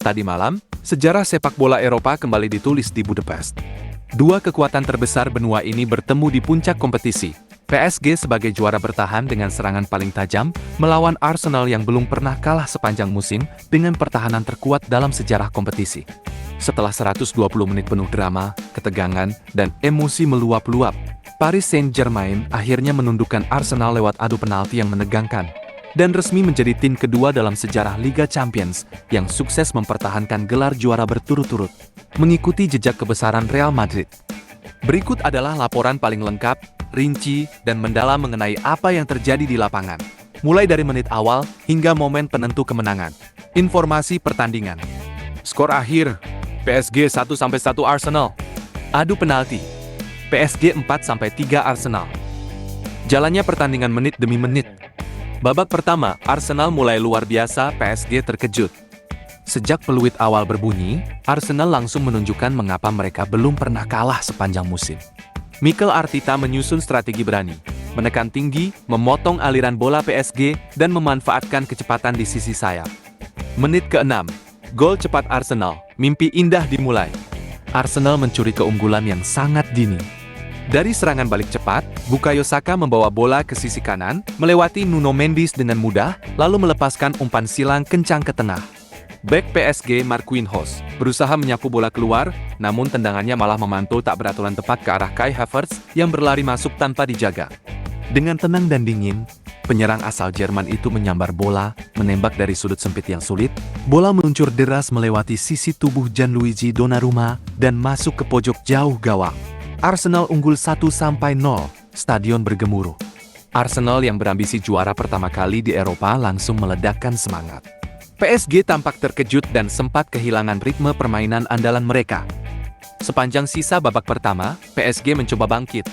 Tadi malam, sejarah sepak bola Eropa kembali ditulis di Budapest. Dua kekuatan terbesar benua ini bertemu di puncak kompetisi. PSG sebagai juara bertahan dengan serangan paling tajam, melawan Arsenal yang belum pernah kalah sepanjang musim dengan pertahanan terkuat dalam sejarah kompetisi. Setelah 120 menit penuh drama, ketegangan, dan emosi meluap-luap, Paris Saint-Germain akhirnya menundukkan Arsenal lewat adu penalti yang menegangkan, dan resmi menjadi tim kedua dalam sejarah Liga Champions yang sukses mempertahankan gelar juara berturut-turut, mengikuti jejak kebesaran Real Madrid. Berikut adalah laporan paling lengkap, rinci, dan mendalam mengenai apa yang terjadi di lapangan, mulai dari menit awal hingga momen penentu kemenangan. Informasi pertandingan. Skor akhir, PSG 1-1 Arsenal. Adu penalti, PSG 4-3 Arsenal. Jalannya pertandingan menit demi menit. Babak pertama, Arsenal mulai luar biasa, PSG terkejut. Sejak peluit awal berbunyi, Arsenal langsung menunjukkan mengapa mereka belum pernah kalah sepanjang musim. Mikel Arteta menyusun strategi berani, menekan tinggi, memotong aliran bola PSG, dan memanfaatkan kecepatan di sisi sayap. Menit ke-6, gol cepat Arsenal, mimpi indah dimulai. Arsenal mencuri keunggulan yang sangat dini. Dari serangan balik cepat, Bukayo Saka membawa bola ke sisi kanan, melewati Nuno Mendes dengan mudah, lalu melepaskan umpan silang kencang ke tengah. Bek PSG Marquinhos berusaha menyapu bola keluar, namun tendangannya malah memantul tak beraturan tepat ke arah Kai Havertz yang berlari masuk tanpa dijaga. Dengan tenang dan dingin, penyerang asal Jerman itu menyambar bola, menembak dari sudut sempit yang sulit, bola meluncur deras melewati sisi tubuh Gianluigi Donnarumma dan masuk ke pojok jauh gawang. Arsenal unggul 1-0, stadion bergemuruh. Arsenal yang berambisi juara pertama kali di Eropa langsung meledakkan semangat. PSG tampak terkejut dan sempat kehilangan ritme permainan andalan mereka. Sepanjang sisa babak pertama, PSG mencoba bangkit.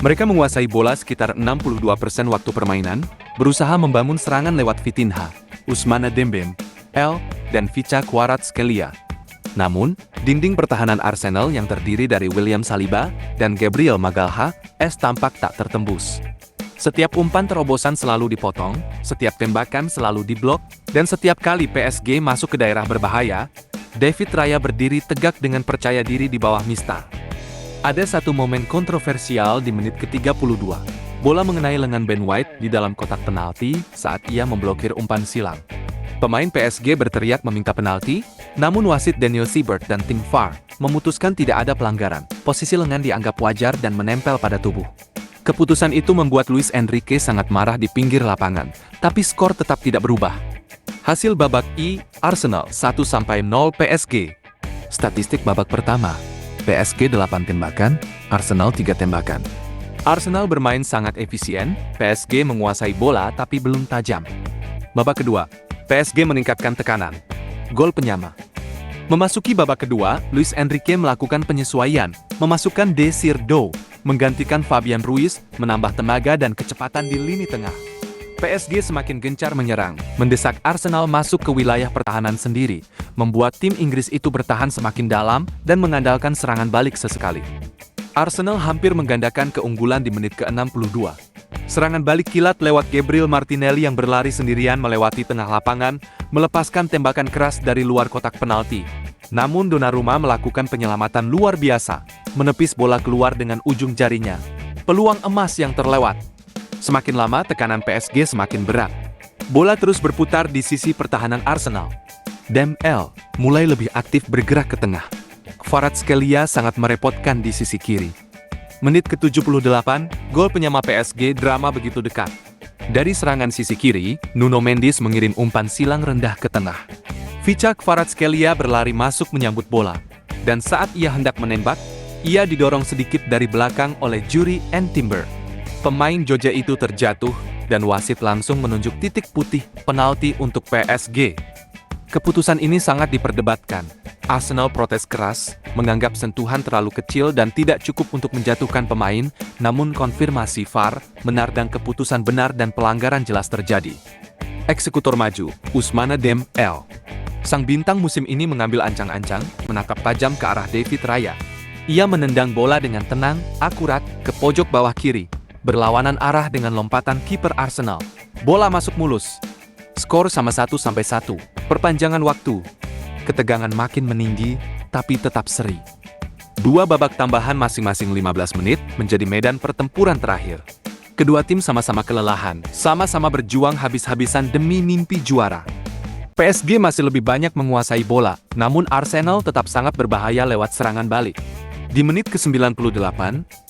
Mereka menguasai bola sekitar 62% waktu permainan, berusaha membangun serangan lewat Vitinha, Ousmane Dembélé, dan Vicha Kvaratskhelia. Namun, dinding pertahanan Arsenal yang terdiri dari William Saliba dan Gabriel Magalhaes tampak tak tertembus. Setiap umpan terobosan selalu dipotong, setiap tembakan selalu diblok, dan setiap kali PSG masuk ke daerah berbahaya, David Raya berdiri tegak dengan percaya diri di bawah Mistar. Ada satu momen kontroversial di menit ke-32. Bola mengenai lengan Ben White di dalam kotak penalti saat ia memblokir umpan silang. Pemain PSG berteriak meminta penalti, namun wasit Daniel Siebert dan tim VAR memutuskan tidak ada pelanggaran. Posisi lengan dianggap wajar dan menempel pada tubuh. Keputusan itu membuat Luis Enrique sangat marah di pinggir lapangan, tapi skor tetap tidak berubah. Hasil babak I, Arsenal 1-0 PSG. Statistik babak pertama, PSG 8 tembakan, Arsenal 3 tembakan. Arsenal bermain sangat efisien, PSG menguasai bola tapi belum tajam. Babak kedua, PSG meningkatkan tekanan. Gol penyama. Memasuki babak kedua, Luis Enrique melakukan penyesuaian, memasukkan Desire Dow, menggantikan Fabian Ruiz, menambah tenaga dan kecepatan di lini tengah. PSG semakin gencar menyerang, mendesak Arsenal masuk ke wilayah pertahanan sendiri, membuat tim Inggris itu bertahan semakin dalam dan mengandalkan serangan balik sesekali. Arsenal hampir menggandakan keunggulan di menit ke-62. Serangan balik kilat lewat Gabriel Martinelli yang berlari sendirian melewati tengah lapangan, melepaskan tembakan keras dari luar kotak penalti. Namun Donnarumma melakukan penyelamatan luar biasa, menepis bola keluar dengan ujung jarinya. Peluang emas yang terlewat. Semakin lama tekanan PSG semakin berat. Bola terus berputar di sisi pertahanan Arsenal. Dembélé mulai lebih aktif bergerak ke tengah. Kvaratskhelia sangat merepotkan di sisi kiri. Menit ke-78, gol penyama PSG drama begitu dekat. Dari serangan sisi kiri, Nuno Mendes mengirim umpan silang rendah ke tengah. Vicha Kvaratskhelia berlari masuk menyambut bola. Dan saat ia hendak menembak, ia didorong sedikit dari belakang oleh Juri Timber. Pemain Georgia itu terjatuh, dan wasit langsung menunjuk titik putih penalti untuk PSG. Keputusan ini sangat diperdebatkan. Arsenal protes keras, menganggap sentuhan terlalu kecil dan tidak cukup untuk menjatuhkan pemain, namun konfirmasi VAR benar dan keputusan benar dan pelanggaran jelas terjadi. Eksekutor maju, Ousmane Dembélé. Sang bintang musim ini mengambil ancang-ancang, menangkap tajam ke arah David Raya. Ia menendang bola dengan tenang, akurat, ke pojok bawah kiri, berlawanan arah dengan lompatan kiper Arsenal. Bola masuk mulus. Skor sama 1-1. Perpanjangan waktu. Ketegangan makin meninggi, tapi tetap seri. Dua babak tambahan masing-masing 15 menit menjadi medan pertempuran terakhir. Kedua tim sama-sama kelelahan, sama-sama berjuang habis-habisan demi mimpi juara. PSG masih lebih banyak menguasai bola, namun Arsenal tetap sangat berbahaya lewat serangan balik. Di menit ke-98,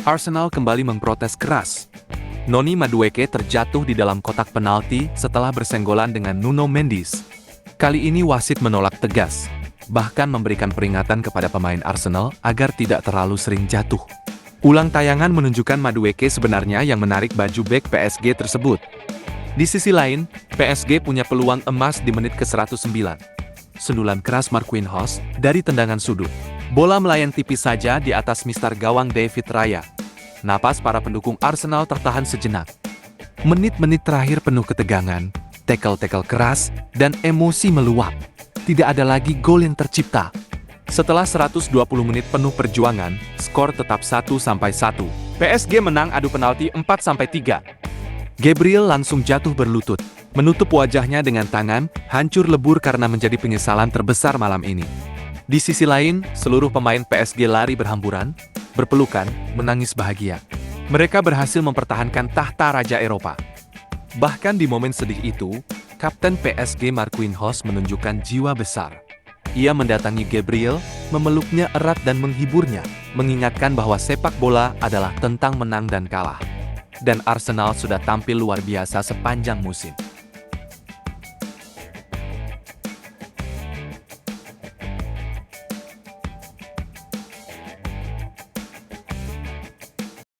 Arsenal kembali memprotes keras. Noni Madueke terjatuh di dalam kotak penalti setelah bersenggolan dengan Nuno Mendes. Kali ini wasit menolak tegas, bahkan memberikan peringatan kepada pemain Arsenal agar tidak terlalu sering jatuh. Ulang tayangan menunjukkan Madueke sebenarnya yang menarik baju bek PSG tersebut. Di sisi lain, PSG punya peluang emas di menit ke-109. Sundulan keras Marquinhos dari tendangan sudut. Bola melayang tipis saja di atas mister gawang David Raya. Napas para pendukung Arsenal tertahan sejenak. Menit-menit terakhir penuh ketegangan, tackle-tackle keras, dan emosi meluap. Tidak ada lagi gol yang tercipta. Setelah 120 menit penuh perjuangan, skor tetap 1-1. PSG menang adu penalti 4-3. Gabriel langsung jatuh berlutut, menutup wajahnya dengan tangan, hancur lebur karena menjadi penyesalan terbesar malam ini. Di sisi lain, seluruh pemain PSG lari berhamburan, berpelukan, menangis bahagia. Mereka berhasil mempertahankan tahta Raja Eropa. Bahkan di momen sedih itu, Kapten PSG Marquinhos menunjukkan jiwa besar. Ia mendatangi Gabriel, memeluknya erat dan menghiburnya, mengingatkan bahwa sepak bola adalah tentang menang dan kalah. Dan Arsenal sudah tampil luar biasa sepanjang musim.